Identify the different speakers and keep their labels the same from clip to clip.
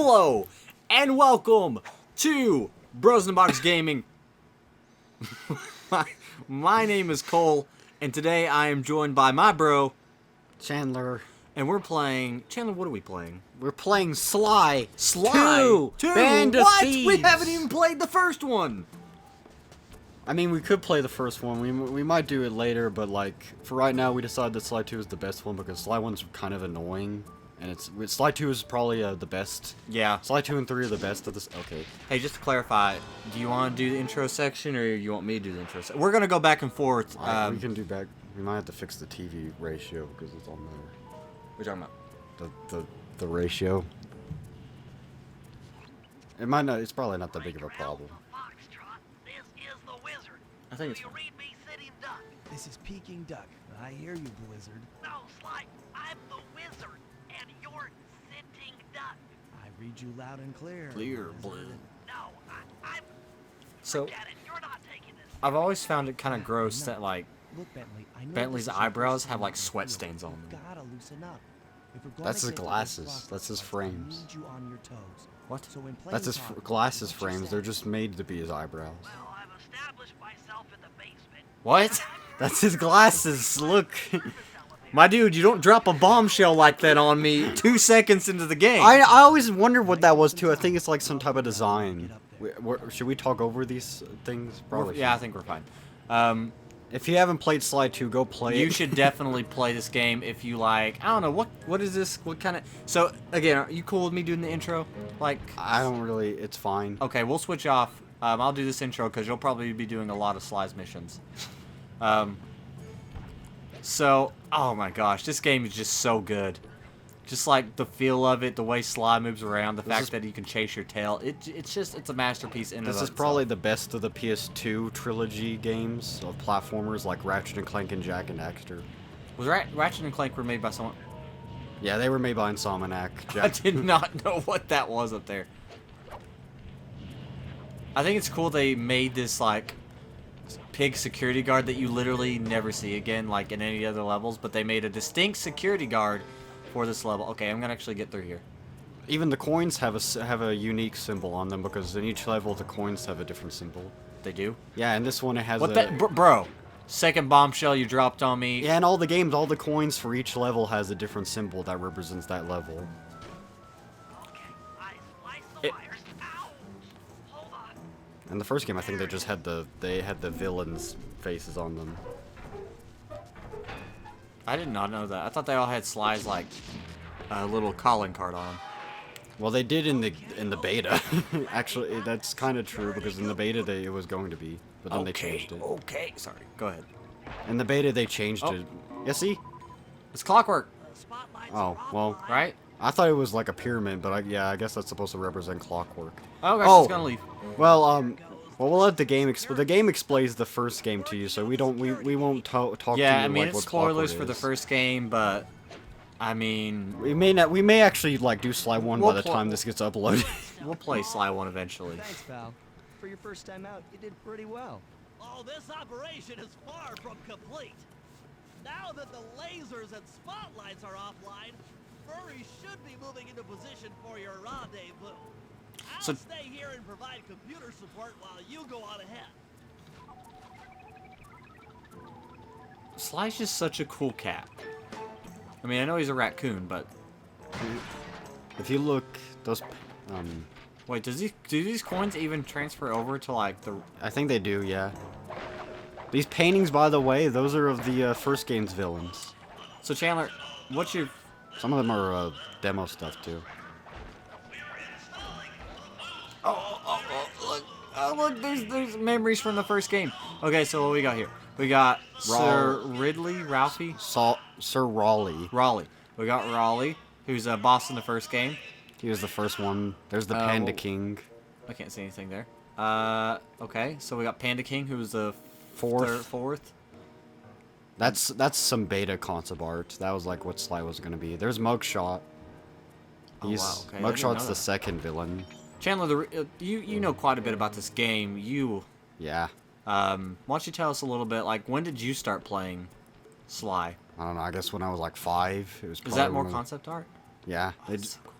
Speaker 1: Hello, and welcome to BrosinaBox Gaming. My name is Cole, and today I am joined by my bro,
Speaker 2: Chandler.
Speaker 1: And we're playing... Chandler, what are we playing?
Speaker 2: We're playing Sly.
Speaker 1: Two!
Speaker 2: Band of
Speaker 1: What?
Speaker 2: Thieves.
Speaker 1: We haven't even played the first one!
Speaker 2: I mean, we could play the first one. We might do it later, but like, for right now, we decided that Sly 2 is the best one because Sly 1's kind of annoying. And Sly 2 is probably the best.
Speaker 1: Yeah.
Speaker 2: Sly 2 and 3 are the best of this. Okay.
Speaker 1: Hey, just to clarify, do you want to do the intro section, or you want me to do the intro section? We're going to go back and forth.
Speaker 2: We can do back... We might have to fix the TV ratio because it's on there.
Speaker 1: What are you talking about?
Speaker 2: The ratio. It might not. It's probably not that big of a problem.
Speaker 1: I think it's fine.
Speaker 3: This is Peking Duck. I hear you, Blizzard.
Speaker 4: No, Sly, I'm the wizard, and you're sitting duck.
Speaker 3: I read you loud and clear.
Speaker 1: Clear
Speaker 3: Blizzard.
Speaker 1: blue.
Speaker 4: No, I'm...
Speaker 1: So,
Speaker 4: Forget it, you're not taking this.
Speaker 1: I've always found it kind of gross that, like,
Speaker 3: Look, Bentley, I know
Speaker 1: Bentley's
Speaker 3: this is your
Speaker 1: eyebrows
Speaker 3: first
Speaker 1: have,
Speaker 3: time
Speaker 1: like,
Speaker 3: on the
Speaker 1: sweat
Speaker 3: field.
Speaker 1: stains on
Speaker 3: You've
Speaker 1: them.
Speaker 3: gotta loosen up. If we're gonna
Speaker 2: That's his
Speaker 3: get to this
Speaker 2: glasses.
Speaker 3: rock
Speaker 2: That's his
Speaker 3: fight, I
Speaker 2: frames.
Speaker 3: need you on your toes.
Speaker 1: What?
Speaker 3: So when
Speaker 2: That's his
Speaker 3: playing
Speaker 2: glasses
Speaker 3: what you
Speaker 2: frames.
Speaker 3: said.
Speaker 2: They're just made to be his eyebrows.
Speaker 4: Well, I've established myself in the basement.
Speaker 1: What?
Speaker 2: That's his glasses. Look.
Speaker 1: My dude, you don't drop a bombshell like that on me 2 seconds into the game.
Speaker 2: I always wondered what that was too. I think it's like some type of design. Should we talk over these things? Probably.
Speaker 1: Yeah, I think we're fine.
Speaker 2: If you haven't played Sly 2, go play it.
Speaker 1: You should definitely play this game if you like. I don't know what is this? What kind of? So again, are you cool with me doing the intro? Like,
Speaker 2: I don't really. It's fine.
Speaker 1: okay, we'll switch off. I'll do this intro because you'll probably be doing a lot of Sly's missions. So, oh my gosh, this game is just so good. Just like the feel of it, the way Sly moves around, the fact that you can chase your tail. It's a masterpiece in
Speaker 2: This is
Speaker 1: itself.
Speaker 2: probably the best of the PS2 trilogy games of platformers like Ratchet and Clank and Jack and Daxter.
Speaker 1: Was Ratchet and Clank were made by someone?
Speaker 2: Yeah, they were made by Insomniac.
Speaker 1: I did not know what that was up there. I think it's cool they made this, like, pig security guard that you literally never see again, like, in any other levels, but they made a distinct security guard for this level. Okay, I'm gonna actually get through here.
Speaker 2: Even the coins have a unique symbol on them because in each level the coins have a different symbol.
Speaker 1: They do?
Speaker 2: Yeah, and this one it has
Speaker 1: What the... Bro, second bombshell you dropped on me.
Speaker 2: Yeah, in all the games, all the coins for each level has a different symbol that represents that level.
Speaker 4: Okay, I slice the
Speaker 1: It-
Speaker 4: wires. Ow! Hold on.
Speaker 2: In the first game, I think they just had the villains' faces on them.
Speaker 1: I did not know that. I thought they all had Sly's, like, little calling card on them.
Speaker 2: Well, they did in the beta. Actually, that's kind of true because in the beta it was going to be, but then they changed it.
Speaker 1: Okay, sorry. Go ahead.
Speaker 2: In the beta they changed it. Yeah, see?
Speaker 1: It's clockwork,
Speaker 4: The spotlights
Speaker 2: Oh,
Speaker 4: are
Speaker 2: well.
Speaker 4: offline.
Speaker 1: right?
Speaker 2: I thought it was like a pyramid, but I guess that's supposed to represent clockwork.
Speaker 1: Oh, gosh,
Speaker 2: Oh.
Speaker 1: it's gonna leave.
Speaker 2: Well, we'll let the game the game explains the first game to you, so we won't talk to you
Speaker 1: Yeah, I mean,
Speaker 2: like
Speaker 1: it's
Speaker 2: what clockwork
Speaker 1: spoilers for the
Speaker 2: is.
Speaker 1: first game, but I mean,
Speaker 2: We may actually like do Sly 1
Speaker 1: We'll
Speaker 2: by the
Speaker 1: pl-
Speaker 2: time this gets uploaded.
Speaker 1: we'll play Sly 1 eventually.
Speaker 3: Thanks, pal. For your first time out, you did pretty well.
Speaker 4: Oh, this operation is far from complete. Now that the lasers and spotlights are offline, Furry should be moving into position for your rendezvous. I'll
Speaker 1: So-
Speaker 4: stay here and provide computer support while you go on ahead.
Speaker 1: Sly's just such a cool cat. I mean, I know he's a raccoon, but
Speaker 2: If you look, those
Speaker 1: wait, do these coins even transfer over to like the?
Speaker 2: I think they do, yeah. These paintings, by the way, those are of the first game's villains.
Speaker 1: So Chandler, what's your?
Speaker 2: Some of them are demo stuff too.
Speaker 1: Oh look, there's memories from the first game. Okay, so what we got here? We got Sir Ridley, Ralphie,
Speaker 2: Sir Raleigh.
Speaker 1: Raleigh. We got Raleigh, who's a boss in the first game.
Speaker 2: He was the first one. There's the Panda
Speaker 1: well-
Speaker 2: King.
Speaker 1: I can't see anything there. Okay, so we got Panda King, who's the fourth.
Speaker 2: That's some beta concept art. That was like what Sly was gonna be. There's Mugshot.
Speaker 1: Oh,
Speaker 2: He's
Speaker 1: wow, okay, I didn't know
Speaker 2: Mugshot's the
Speaker 1: that.
Speaker 2: second villain.
Speaker 1: Chandler, you know quite a bit about this game.
Speaker 2: Yeah.
Speaker 1: Why don't you tell us a little bit? Like, when did you start playing Sly?
Speaker 2: I don't know. I guess when I was like 5, it was.
Speaker 1: Is
Speaker 2: probably
Speaker 1: that more
Speaker 2: when I-
Speaker 1: concept art?
Speaker 2: Yeah.
Speaker 1: Oh, that's so cool.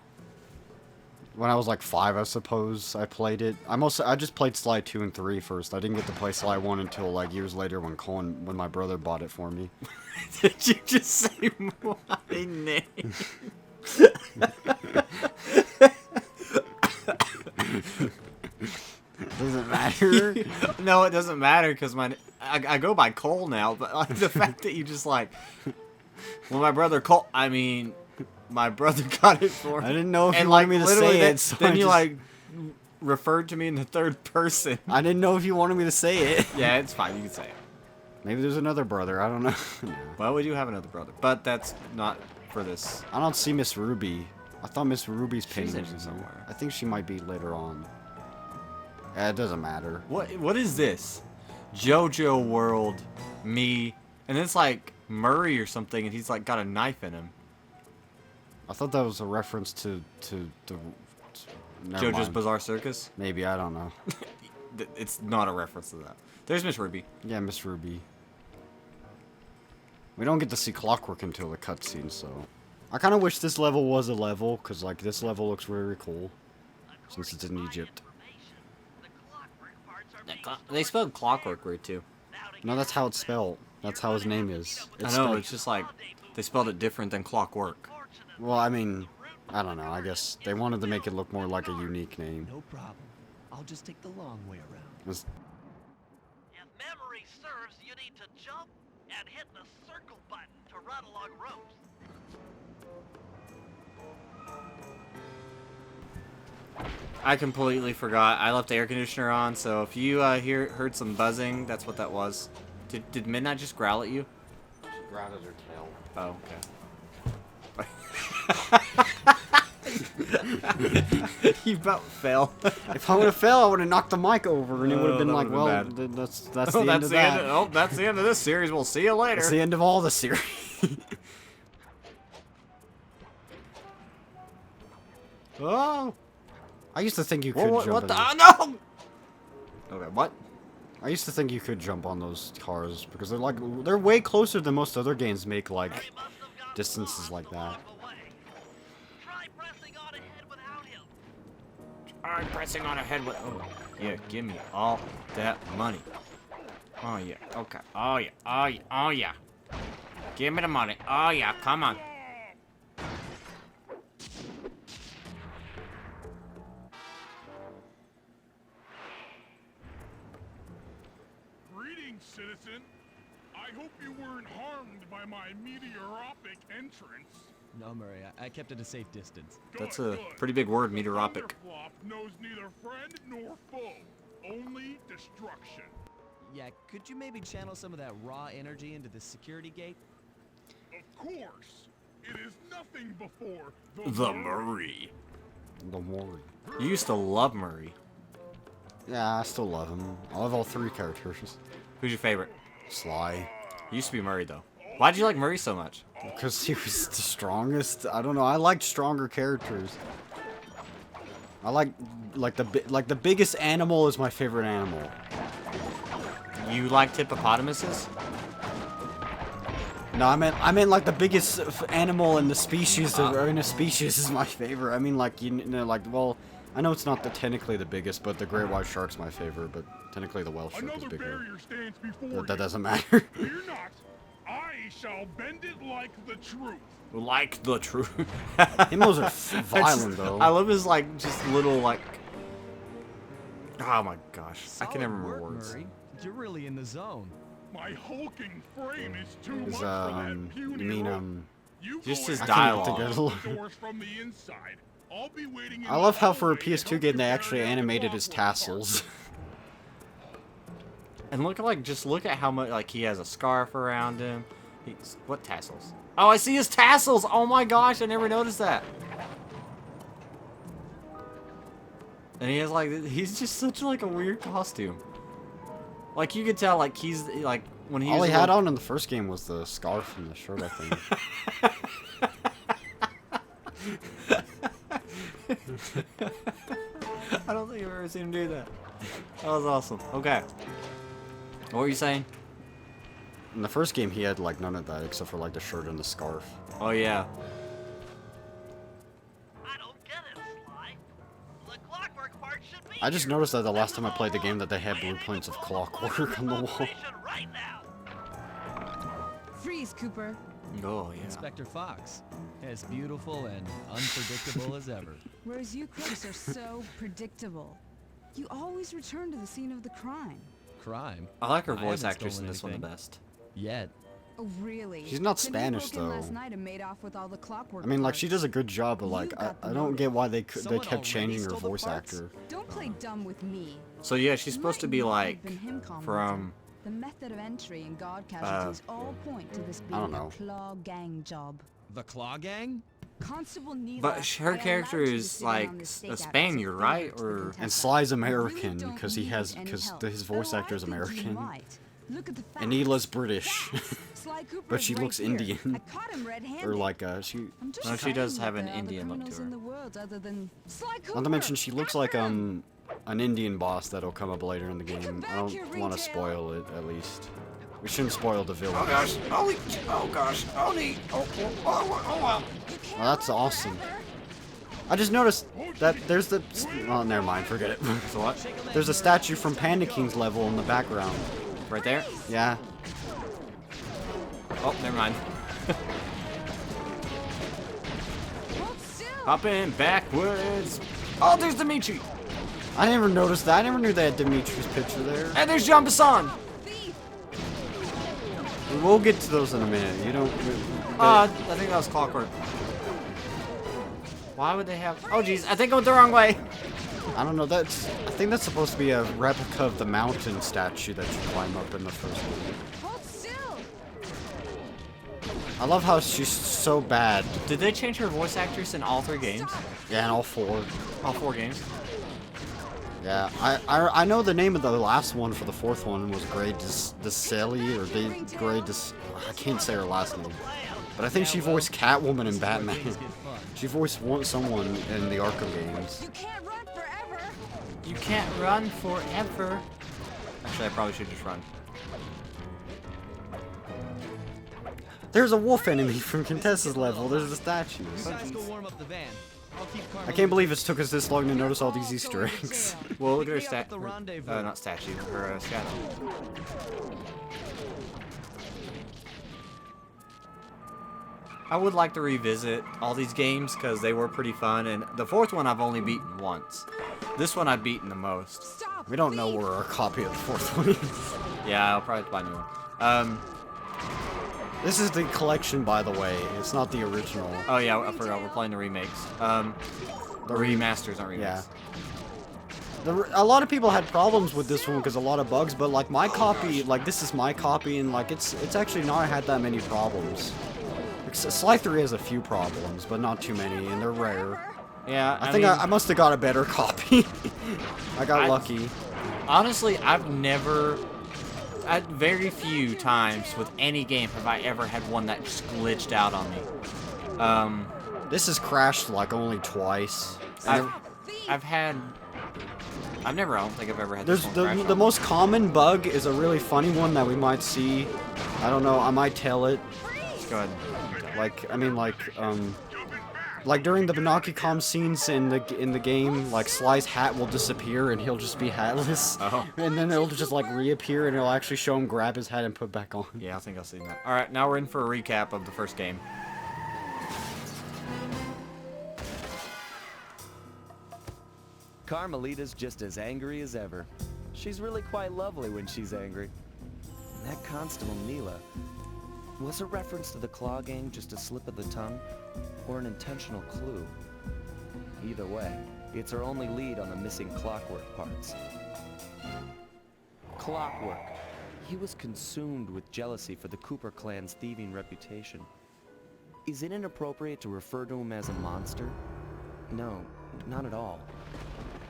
Speaker 2: when I was like 5, I suppose, I played it. I just played Sly 2 and 3 first. I didn't get to play Sly 1 until like years later when when my brother bought it for me.
Speaker 1: Did you just say my name?
Speaker 2: Doesn't matter.
Speaker 1: No, it doesn't matter because I go by Cole now. But like, the fact that you just like, well, my brother Cole. I mean, my brother got it for me.
Speaker 2: I didn't know if
Speaker 1: and
Speaker 2: you
Speaker 1: like,
Speaker 2: wanted me to
Speaker 1: literally
Speaker 2: say
Speaker 1: then,
Speaker 2: it. So
Speaker 1: then
Speaker 2: I
Speaker 1: you
Speaker 2: just-
Speaker 1: like referred to me in the third person.
Speaker 2: I didn't know if you wanted me to say it.
Speaker 1: Yeah, it's fine. You can say it.
Speaker 2: Maybe there's another brother. I don't know. No.
Speaker 1: Well, we do have another brother, but that's not for this.
Speaker 2: I don't see Miss Ruby. I thought Miss Ruby's
Speaker 1: She's
Speaker 2: painting
Speaker 1: in
Speaker 2: was
Speaker 1: here
Speaker 2: in
Speaker 1: somewhere.
Speaker 2: somewhere. I think she might be later on. It doesn't matter.
Speaker 1: What is this? JoJo World, me, and it's like Murray or something, and he's like got a knife in him.
Speaker 2: I thought that was a reference to the. Never
Speaker 1: JoJo's
Speaker 2: mind.
Speaker 1: Bizarre Circus.
Speaker 2: Maybe, I don't know.
Speaker 1: It's not a reference to that. There's Miss Ruby.
Speaker 2: Yeah, Miss Ruby. We don't get to see Clockwork until the cutscene, so. I kind of wish this level was a level, because, like, this level looks very cool. Since it's in Egypt.
Speaker 1: They spelled Clockwork weird too.
Speaker 2: No, that's how it's spelled. That's how his name is.
Speaker 1: I know,
Speaker 2: spelled-
Speaker 1: it's just like they spelled it different than Clockwork.
Speaker 2: Well, I mean, I don't know. I guess they wanted to make it look more like a unique name.
Speaker 3: No problem. I'll just take the long way around.
Speaker 2: It's-
Speaker 4: If memory serves, you need to jump and hit the circle button to run along ropes.
Speaker 1: I completely forgot. I left the air conditioner on, so if you heard some buzzing, that's what that was. Did Midnight just growl at you?
Speaker 2: Growled at her tail.
Speaker 1: Oh, okay. You about fell.
Speaker 2: If I would have fell, I would have knocked the mic over, and it would have been
Speaker 1: that
Speaker 2: like,
Speaker 1: would've
Speaker 2: well,
Speaker 1: been bad.
Speaker 2: that's the
Speaker 1: Oh,
Speaker 2: end
Speaker 1: that's
Speaker 2: of
Speaker 1: the
Speaker 2: that.
Speaker 1: end. Oh, that's the end of this series. We'll see you later.
Speaker 2: That's the end of all the series.
Speaker 1: Oh.
Speaker 2: I used to think you could
Speaker 1: What
Speaker 2: jump.
Speaker 1: the?
Speaker 2: in
Speaker 1: Oh, no. Okay, what?
Speaker 2: I used to think you could jump on those cars because they're way closer than most other games make like
Speaker 4: He must have gotten
Speaker 2: distances
Speaker 4: lost
Speaker 2: like
Speaker 4: along
Speaker 2: that.
Speaker 4: the way. Try pressing on ahead without him.
Speaker 1: I'm pressing on ahead with. Oh, yeah, give me all that money. Oh yeah, okay. Oh yeah, oh yeah, oh yeah. Give me the money. Oh yeah, come on.
Speaker 5: Greetings, citizen. I hope you weren't harmed by my meteoropic entrance.
Speaker 3: No, Murray, I kept at a safe distance.
Speaker 1: That's
Speaker 5: Good,
Speaker 1: a
Speaker 5: good.
Speaker 1: pretty big word,
Speaker 5: The
Speaker 1: meteoropic.
Speaker 5: Thunderflop knows neither friend nor foe, only destruction.
Speaker 3: Yeah, could you maybe channel some of that raw energy into the security gate?
Speaker 5: Of course, it is nothing before
Speaker 1: The Murray.
Speaker 2: Don't worry.
Speaker 1: You used to love Murray.
Speaker 2: Yeah, I still love him. I love all 3 characters.
Speaker 1: Who's your favorite?
Speaker 2: Sly.
Speaker 1: Used to be Murray though. Why'd you like Murray so much?
Speaker 2: Because he was the strongest. I don't know. I liked stronger characters. I like the biggest animal is my favorite animal.
Speaker 1: You liked hippopotamuses?
Speaker 2: No, I meant like the biggest animal in the species or in a species is my favorite. I mean like you know like well, I know it's not technically the biggest, but the great white shark's my favorite. But technically the whale shark is
Speaker 5: Another
Speaker 2: bigger.
Speaker 5: barrier stands before
Speaker 2: That
Speaker 5: you.
Speaker 2: doesn't matter.
Speaker 5: Fear not. I shall bend it like the truth.
Speaker 1: Like the truth.
Speaker 2: Himmels are
Speaker 1: I
Speaker 2: violent
Speaker 1: just-
Speaker 2: though.
Speaker 1: I love his like just little like. Oh my gosh, I
Speaker 3: Solid
Speaker 1: can never remember
Speaker 3: work,
Speaker 1: words.
Speaker 3: Murray. You're really in the zone.
Speaker 5: My hulking frame is too much
Speaker 2: Is
Speaker 5: for that
Speaker 2: you
Speaker 5: puny
Speaker 2: mean
Speaker 5: rope. You
Speaker 1: Just
Speaker 5: go
Speaker 1: his
Speaker 5: ahead and
Speaker 1: dialogue.
Speaker 5: lock
Speaker 2: Together.
Speaker 5: the doors from the inside. I'll be waiting in
Speaker 2: I love
Speaker 5: the
Speaker 2: how for a
Speaker 5: hallway to
Speaker 2: PS2
Speaker 5: help
Speaker 2: game
Speaker 5: you
Speaker 2: they actually
Speaker 5: carry out the
Speaker 2: animated his
Speaker 5: clockwork part.
Speaker 2: tassels.
Speaker 1: And look at look at how much like he has a scarf around him. What tassels? Oh, I see his tassels. Oh my gosh, I never noticed that. And he has like he's just such like a weird costume. Like you could tell like he's like when he
Speaker 2: All
Speaker 1: was
Speaker 2: he
Speaker 1: a
Speaker 2: had
Speaker 1: little-
Speaker 2: on in the first game was the scarf and the shirt, I think.
Speaker 1: I don't think I've ever seen him do that. That was awesome. Okay. What were you saying?
Speaker 2: In the first game, he had like none of that except for like the shirt and the scarf.
Speaker 1: Oh yeah.
Speaker 4: I don't get it, Sly.
Speaker 2: I just noticed that the last time I played the game that they had blueprints of clockwork on the wall.
Speaker 4: Right now.
Speaker 6: Freeze, Cooper.
Speaker 1: Oh, yeah.
Speaker 3: Inspector Fox, as beautiful and unpredictable as ever.
Speaker 6: Whereas you crooks are so predictable. You always return to the scene of the crime.
Speaker 3: Crime?
Speaker 1: I like her
Speaker 3: I
Speaker 1: voice
Speaker 3: haven't
Speaker 1: actress in
Speaker 3: stolen
Speaker 1: this one the
Speaker 3: anything.
Speaker 1: best.
Speaker 3: Yet.
Speaker 6: Oh, really?
Speaker 2: She's not
Speaker 6: Then you
Speaker 2: Spanish,
Speaker 6: broke in
Speaker 2: though.
Speaker 6: last night and made off with all the clockwork
Speaker 2: I mean, like,
Speaker 6: parts.
Speaker 2: she does a good job, but,
Speaker 6: You
Speaker 2: like,
Speaker 6: got the
Speaker 2: I don't get why they
Speaker 3: Someone
Speaker 2: kept
Speaker 3: already
Speaker 2: changing her
Speaker 3: stole the
Speaker 2: voice
Speaker 3: parts?
Speaker 2: actor.
Speaker 6: Don't play dumb with me.
Speaker 1: So yeah, she's supposed to be
Speaker 6: Might
Speaker 1: like
Speaker 6: have been him, Comrade.
Speaker 1: from
Speaker 6: The method of entry and guard casualties all point to this
Speaker 2: I don't
Speaker 6: being a
Speaker 2: know.
Speaker 6: claw gang job.
Speaker 3: The Claw Gang?
Speaker 6: Constable Neela,
Speaker 1: But her
Speaker 6: I
Speaker 1: character
Speaker 6: allowed you to
Speaker 1: is
Speaker 6: sit in
Speaker 1: like
Speaker 6: on the
Speaker 1: a
Speaker 6: stakeout as
Speaker 1: Spaniard,
Speaker 6: favor
Speaker 1: right?
Speaker 6: to the
Speaker 1: Or
Speaker 2: And
Speaker 6: contestant.
Speaker 2: Sly's
Speaker 6: You really
Speaker 2: American
Speaker 6: don't
Speaker 2: because he
Speaker 6: need
Speaker 2: has
Speaker 6: any
Speaker 2: because
Speaker 6: help.
Speaker 2: his voice
Speaker 6: Though I
Speaker 2: actor is
Speaker 6: think you
Speaker 2: American.
Speaker 6: might. Look at the
Speaker 2: And
Speaker 6: facts.
Speaker 2: Neela's British.
Speaker 6: Facts. Sly Cooper
Speaker 2: But
Speaker 6: is
Speaker 2: she
Speaker 6: right
Speaker 2: looks
Speaker 6: here.
Speaker 2: Indian.
Speaker 6: I caught him red-handed.
Speaker 2: Or like she
Speaker 6: I'm just
Speaker 1: No, she does
Speaker 6: saying
Speaker 1: have
Speaker 6: that
Speaker 1: an
Speaker 6: there are other
Speaker 1: Indian look to
Speaker 6: criminals
Speaker 1: her.
Speaker 6: in the world other than Sly Cooper.
Speaker 2: not to mention she looks like
Speaker 6: After him.
Speaker 2: an Indian boss that'll come up later in the game. I
Speaker 6: back here,
Speaker 2: don't want to
Speaker 6: retail.
Speaker 2: spoil it at least. We shouldn't spoil the villain.
Speaker 1: oh gosh, oh gosh,
Speaker 2: Well, that's awesome. I just noticed that there's the. Oh, never mind. Forget it.
Speaker 1: So what?
Speaker 2: There's a statue from Panda King's level in the background.
Speaker 1: Right there?
Speaker 2: Yeah.
Speaker 1: Oh, never mind.
Speaker 6: Hold still.
Speaker 1: Hopping backwards. Oh, there's Dimitri.
Speaker 2: I never noticed that. I never knew they had Dimitri's picture there.
Speaker 1: And there's Jean Bassan.
Speaker 6: Thief.
Speaker 2: We'll get to those in a minute. You don't.
Speaker 1: I think that was Clockwork. Why would they have... Oh, jeez, I think I went the wrong way.
Speaker 2: I don't know. That's. I think that's supposed to be a replica of the mountain statue that you climb up in the first one.
Speaker 6: Hold still.
Speaker 2: I love how she's so bad.
Speaker 1: Did they change her voice actress in all 3 games?
Speaker 2: Yeah, in all 4.
Speaker 1: All 4 games?
Speaker 2: Yeah, I know the name of the last one for the 4th one was Grey Desilly or Grey Dis. I can't say her last name, but I think she voiced Catwoman in Batman. She voiced someone in the Arkham games.
Speaker 6: You can't run forever.
Speaker 1: You can't run forever. Actually, I probably should just run.
Speaker 2: There's a wolf enemy from Contessa's level. There's the statue.
Speaker 3: You guys go warm up the van. I'll keep
Speaker 2: I can't believe it took us this long to notice all these Easter eggs.
Speaker 1: Well, look at her
Speaker 3: Meet me up at the
Speaker 1: statue.
Speaker 3: rendezvous.
Speaker 1: Not statue, her shadow. I would like to revisit all these games because they were pretty fun, and the 4th one I've only beaten once. This one I've beaten the most.
Speaker 6: Stop.
Speaker 2: We don't know
Speaker 6: thief.
Speaker 2: where our copy of the 4th one is.
Speaker 1: Yeah, I'll probably buy a new one.
Speaker 2: This is the collection, by the way. It's not the original.
Speaker 1: Oh yeah, I forgot, we're playing the remakes. The remasters, not remakes.
Speaker 2: Yeah. A lot of people had problems with this one because a lot of bugs, but like my copy, like this is my copy, and like it's actually not had that many problems. Sly 3 has a few problems, but not too many, and they're rare.
Speaker 1: Yeah,
Speaker 2: I think
Speaker 1: mean,
Speaker 2: I must have got a better copy. I got lucky.
Speaker 1: Honestly, I've never, at very few times with any game have I ever had one that just glitched out on me.
Speaker 2: This has crashed like only twice. And
Speaker 1: I've never, I don't think I've ever had
Speaker 2: there's
Speaker 1: this one crash
Speaker 2: the
Speaker 1: on.
Speaker 2: most common bug is a really funny one that we might see. I don't know. I might tell it.
Speaker 1: Go ahead.
Speaker 2: Like I mean like during the Banaki-Com scenes in the game, like Sly's hat will disappear and he'll just be hatless.
Speaker 1: Oh.
Speaker 2: And then it'll just like reappear and it'll actually show him grab his hat and put back on.
Speaker 1: Yeah, I think I've seen that. Alright, now we're in for a recap of the first game.
Speaker 3: Carmelita's just as angry as ever. She's really quite lovely when she's angry. And that Constable Neela, was a reference to the Claw Gang just a slip of the tongue, or an intentional clue? Either way, it's her only lead on the missing Clockwork parts. Clockwork. He was consumed with jealousy for the Cooper clan's thieving reputation. Is it inappropriate to refer to him as a monster? No, not at all.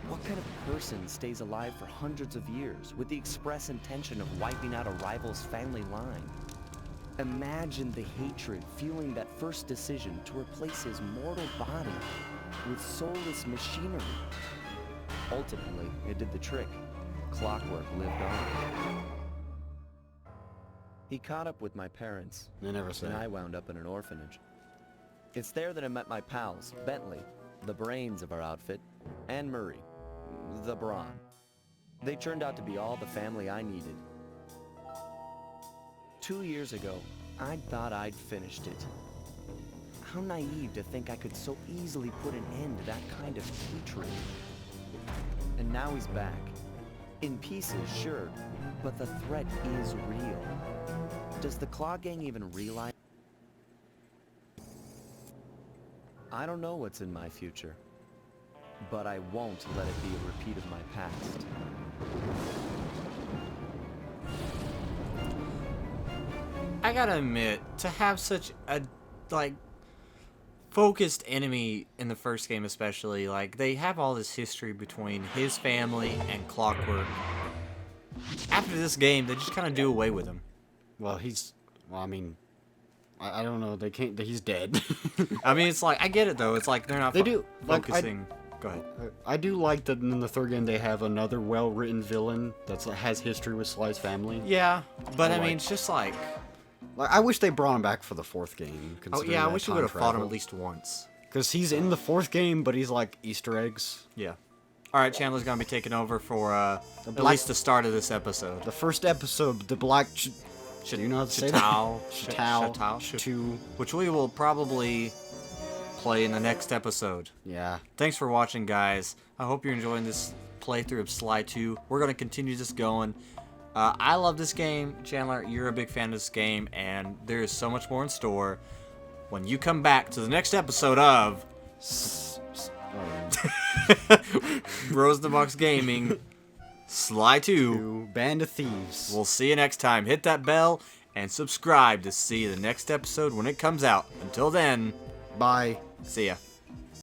Speaker 3: What kind of person stays alive for hundreds of years with the express intention of wiping out a rival's family line? Imagine the hatred fueling that first decision to replace his mortal body with soulless machinery. Ultimately, it did the trick. Clockwork lived on. He caught up with my parents,
Speaker 2: They never say.
Speaker 3: and I wound up in an orphanage. It's there that I met my pals, Bentley, the brains of our outfit, and Murray, the Brawn. They turned out to be all the family I needed. 2 years ago, I thought I'd finished it. How naive to think I could so easily put an end to that kind of hatred. And now he's back. In pieces, sure, but the threat is real. Does the Claw Gang even realize? I don't know what's in my future, but I won't let it be a repeat of my past.
Speaker 1: I gotta admit, to have such a, like, focused enemy in the first game especially, like, they have all this history between his family and Clockwork. After this game, they just kind of do away with him.
Speaker 2: Well, I mean, I don't know. They can't. He's dead.
Speaker 1: I mean, it's like, I get it though. It's like they're not
Speaker 2: They do, like,
Speaker 1: focusing. Go ahead.
Speaker 2: I do like that in the third game they have another well-written villain that has history with Sly's family.
Speaker 1: Yeah, but I
Speaker 2: Like-
Speaker 1: mean, it's just like,
Speaker 2: I wish they brought him back for the fourth game.
Speaker 1: oh yeah, I wish we would have fought him at least once.
Speaker 2: Because he's in the fourth game, but he's like Easter eggs.
Speaker 1: Yeah. All right, Chandler's gonna be taking over for at
Speaker 2: black-
Speaker 1: least the start of this episode.
Speaker 2: The first episode, the Black... Do you know how to say that?
Speaker 1: Chateau.
Speaker 2: Chateau.
Speaker 1: Which we will probably play in the next episode.
Speaker 2: Yeah.
Speaker 1: Thanks for watching, guys. I hope you're enjoying this playthrough of Sly 2. We're going to continue this going. I love this game. Chandler, you're a big fan of this game, and there is so much more in store when you come back to the next episode of BrosinaBox Gaming Sly 2.
Speaker 2: Band of Thieves.
Speaker 1: We'll see you next time. Hit that bell and subscribe to see the next episode when it comes out. Until then,
Speaker 2: Bye.
Speaker 1: see ya.